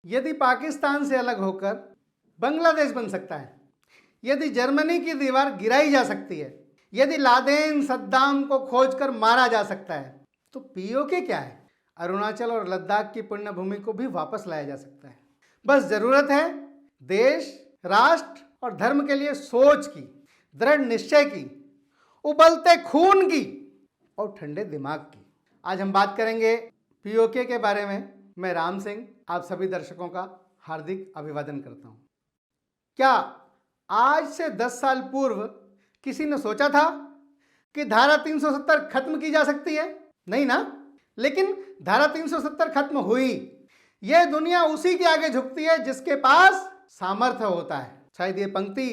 यदि पाकिस्तान से अलग होकर बांग्लादेश बन सकता है, यदि जर्मनी की दीवार गिराई जा सकती है, यदि लादेन सद्दाम को खोजकर मारा जा सकता है, तो पीओके क्या है? अरुणाचल और लद्दाख की पुण्य भूमि को भी वापस लाया जा सकता है। बस जरूरत है देश, राष्ट्र और धर्म के लिए सोच की, दृढ़ निश्चय की, उबलते खून की और ठंडे दिमाग की। आज हम बात करेंगे पीओके के बारे में। मैं राम सिंह आप सभी दर्शकों का हार्दिक अभिवादन करता हूं। क्या आज से 10 साल पूर्व किसी ने सोचा था कि धारा 370 खत्म की जा सकती है? नहीं ना। लेकिन धारा 370 खत्म हुई। यह दुनिया उसी के आगे झुकती है जिसके पास सामर्थ्य होता है। शायद ये पंक्ति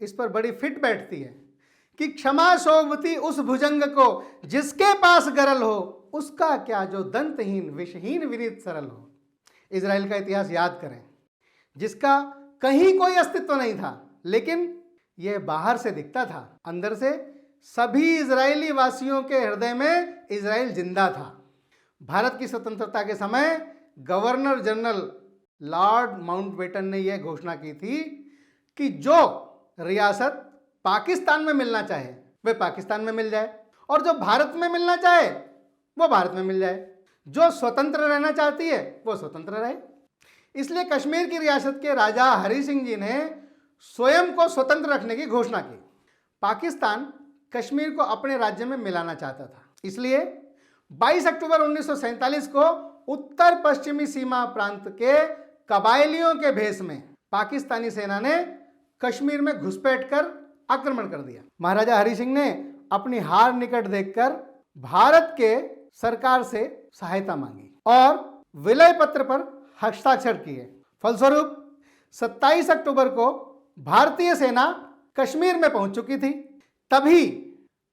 इस पर बड़ी फिट बैठती है कि क्षमा शोभती उस भुजंग को जिसके पास गरल हो, उसका क्या जो दंतहीन विषहीन विनीत सरल हो। इजराइल का इतिहास याद करें, जिसका कहीं कोई अस्तित्व नहीं था, लेकिन यह बाहर से दिखता था, अंदर से सभी इजरायली वासियों के हृदय में इजराइल जिंदा था। भारत की स्वतंत्रता के समय गवर्नर जनरल लॉर्ड माउंटबेटन ने यह घोषणा की थी कि जो रियासत पाकिस्तान में मिलना चाहे वह पाकिस्तान में मिल जाए, और जो भारत में मिलना चाहे वो भारत में मिल जाए। जो स्वतंत्र रहना चाहती है वो स्वतंत्र रहे। इसलिए कश्मीर की रियासत के राजा हरि सिंह जी ने स्वयं को स्वतंत्र रखने की घोषणा की। पाकिस्तान कश्मीर को अपने राज्य में मिलाना चाहता था। इसलिए 22 अक्टूबर 1947 को उत्तर पश्चिमी सीमा प्रांत के कबायलियों के भेष में पाकिस्तानी सेना ने कश्मीर में घुसपैठ कर आक्रमण कर दिया। महाराजा हरि सिंह ने अपनी हार निकट देखकर भारत के सरकार से सहायता मांगी और विलय पत्र पर हस्ताक्षर किए। फलस्वरूप 27 अक्टूबर को भारतीय सेना कश्मीर में पहुंच चुकी थी। तभी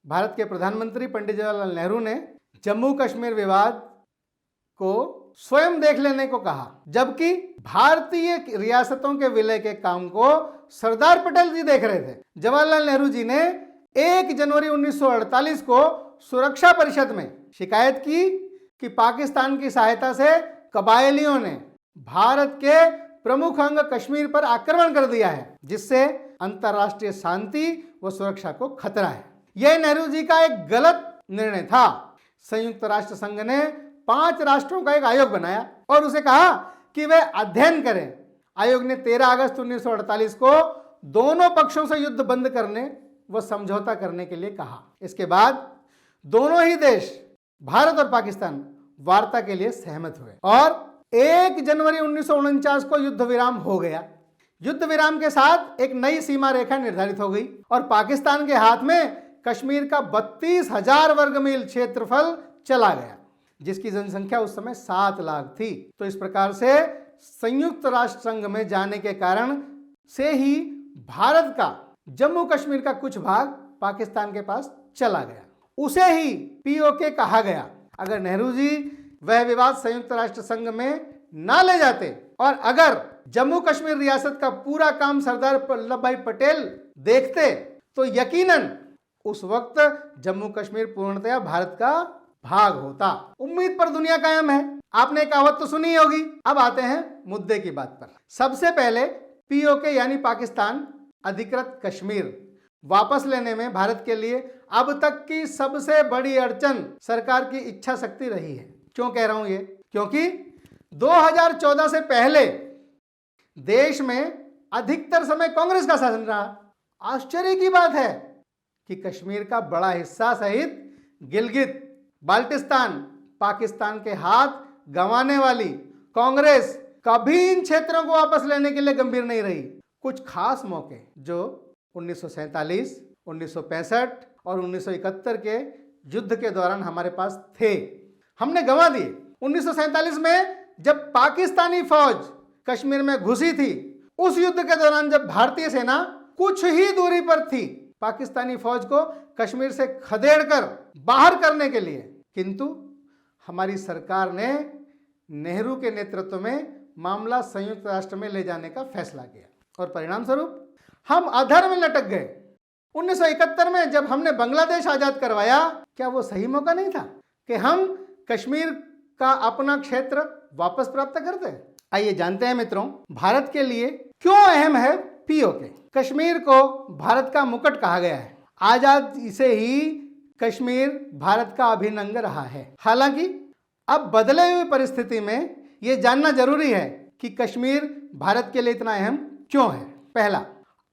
भारत के प्रधानमंत्री पंडित जवाहरलाल नेहरू ने जम्मू कश्मीर विवाद को स्वयं देख लेने को कहा, जबकि भारतीय रियासतों के विलय के काम को सरदार पटेल जी देख रहे थे। जवाहरलाल नेहरू जी ने 1 जनवरी 1948 को सुरक्षा परिषद में शिकायत की कि पाकिस्तान की सहायता से कबायलियों ने भारत के प्रमुख अंग कश्मीर पर आक्रमण कर दिया है, जिससे अंतर्राष्ट्रीय शांति व सुरक्षा को खतरा है। यह नेहरू जी का एक गलत निर्णय था। संयुक्त राष्ट्र संघ ने 5 राष्ट्रों का एक आयोग बनाया और उसे कहा कि वे अध्ययन करें। आयोग ने 13 अगस्त 1948 को दोनों पक्षों से युद्ध बंद करने व समझौता करने के लिए कहा। इसके बाद दोनों ही देश भारत और पाकिस्तान वार्ता के लिए सहमत हुए और 1 जनवरी 1949 को युद्ध विराम हो गया। युद्ध विराम के साथ एक नई सीमा रेखा निर्धारित हो गई और पाकिस्तान के हाथ में कश्मीर का 32,000 वर्ग मील क्षेत्रफल चला गया, जिसकी जनसंख्या उस समय 7 लाख थी। तो इस प्रकार से संयुक्त राष्ट्र संघ में जाने के कारण से ही भारत का जम्मू कश्मीर का कुछ भाग पाकिस्तान के पास चला गया। उसे ही पीओके कहा गया। अगर नेहरू जी वह विवाद संयुक्त राष्ट्र संघ में ना ले जाते और अगर जम्मू कश्मीर रियासत का पूरा काम सरदार वल्लभ भाई पटेल देखते, तो यकीनन उस वक्त जम्मू कश्मीर पूर्णतया भारत का भाग होता। उम्मीद पर दुनिया कायम है। आपने कहावत तो सुनी होगी। अब आते हैं मुद्दे की बात पर। सबसे पहले पीओके यानी पाकिस्तान अधिकृत कश्मीर वापस लेने में भारत के लिए अब तक की सबसे बड़ी अड़चन सरकार की इच्छा शक्ति रही है। क्यों कह रहा हूं ये? क्योंकि 2014 से पहले देश में अधिकतर समय कांग्रेस का शासन रहा। आश्चर्य की बात है कि कश्मीर का बड़ा हिस्सा सहित गिलगित बाल्टिस्तान पाकिस्तान के हाथ गंवाने वाली कांग्रेस कभी इन क्षेत्रों को वापस लेने के लिए गंभीर नहीं रही। कुछ खास मौके जो 1947, 1965 और 1971 के युद्ध के दौरान हमारे पास थे, हमने गंवा दिए। 1947 में जब पाकिस्तानी फौज कश्मीर में घुसी थी, उस युद्ध के दौरान जब भारतीय सेना कुछ ही दूरी पर थी पाकिस्तानी फौज को कश्मीर से खदेड़कर बाहर करने के लिए, किंतु हमारी सरकार ने नेहरू के नेतृत्व में मामला संयुक्त राष्ट्र में ले जाने का फैसला किया और परिणाम स्वरूप हम अधर में लटक गए। 1971 में जब हमने बांग्लादेश आजाद करवाया, क्या वो सही मौका नहीं था कि हम कश्मीर का अपना क्षेत्र वापस प्राप्त करते? आइए जानते हैं मित्रों, भारत के लिए क्यों अहम है पीओके। कश्मीर को भारत का मुकुट कहा गया है। आजाद से ही कश्मीर भारत का अभिन्न अंग रहा है। हालांकि अब बदले हुए परिस्थिति में यह जानना जरूरी है कि कश्मीर भारत के लिए इतना अहम क्यों है। पहला,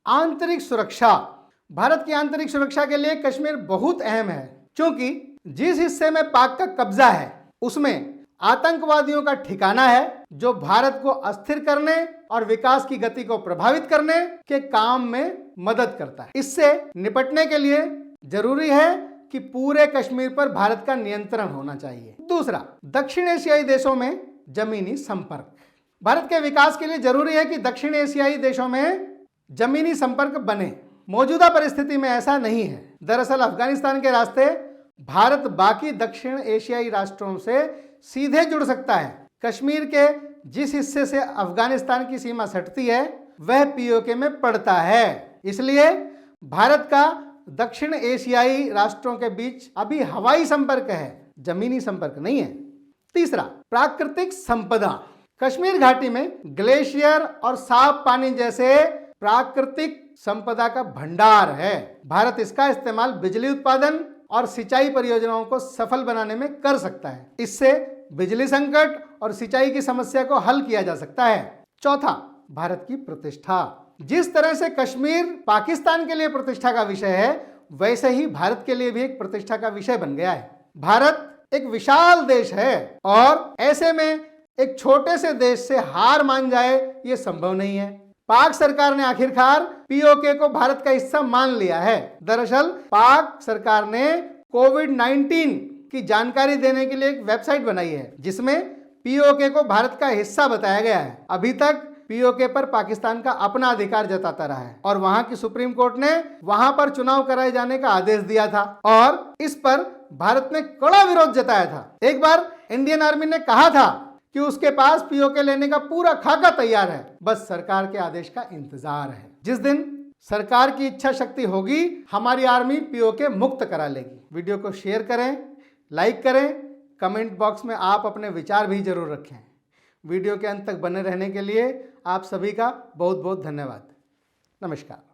आंतरिक सुरक्षा। भारत की आंतरिक सुरक्षा के लिए कश्मीर बहुत अहम है, क्योंकि जिस हिस्से में पाक का कब्जा है उसमें आतंकवादियों का ठिकाना है, जो भारत को अस्थिर करने और विकास की गति को प्रभावित करने के काम में मदद करता है। इससे निपटने के लिए जरूरी है कि पूरे कश्मीर पर भारत का नियंत्रण होना चाहिए। दूसरा, दक्षिण एशियाई देशों में जमीनी संपर्क। भारत के विकास के लिए जरूरी है कि दक्षिण एशियाई देशों में जमीनी संपर्क बने। मौजूदा परिस्थिति में ऐसा नहीं है। दरअसल अफगानिस्तान के रास्ते भारत बाकी दक्षिण एशियाई राष्ट्रों से सीधे जुड़ सकता है। कश्मीर के जिस हिस्से से अफगानिस्तान की सीमा सटती है वह पीओके में पड़ता है। इसलिए भारत का दक्षिण एशियाई राष्ट्रों के बीच अभी हवाई संपर्क है, जमीनी संपर्क नहीं है। तीसरा, प्राकृतिक संपदा। कश्मीर घाटी में ग्लेशियर और साफ पानी जैसे प्राकृतिक संपदा का भंडार है। भारत इसका इस्तेमाल बिजली उत्पादन और सिंचाई परियोजनाओं को सफल बनाने में कर सकता है। इससे बिजली संकट और सिंचाई की समस्या को हल किया जा सकता है। चौथा, भारत की प्रतिष्ठा। जिस तरह से कश्मीर पाकिस्तान के लिए प्रतिष्ठा का विषय है, वैसे ही भारत के लिए भी एक प्रतिष्ठा का विषय बन गया है। भारत एक विशाल देश है और ऐसे में एक छोटे से देश से हार मान जाए ये संभव नहीं है। पाक सरकार ने आखिरकार पीओके को भारत का हिस्सा मान लिया है। दरअसल पाक सरकार ने कोविड-19 की जानकारी देने के लिए एक वेबसाइट बनाई है, जिसमें पीओके को भारत का हिस्सा बताया गया है। अभी तक पीओके पर पाकिस्तान का अपना अधिकार जताता रहा है और वहां की सुप्रीम कोर्ट ने वहां पर चुनाव कराए जाने का आदेश दिया था और इस पर भारत ने कड़ा विरोध जताया था। एक बार इंडियन आर्मी ने कहा था कि उसके पास पीओके लेने का पूरा खाका तैयार है, बस सरकार के आदेश का इंतजार है। जिस दिन सरकार की इच्छा शक्ति होगी, हमारी आर्मी पीओके मुक्त करा लेगी। वीडियो को शेयर करें, लाइक करें, कमेंट बॉक्स में आप अपने विचार भी जरूर रखें। वीडियो के अंत तक बने रहने के लिए आप सभी का बहुत बहुत धन्यवाद। नमस्कार।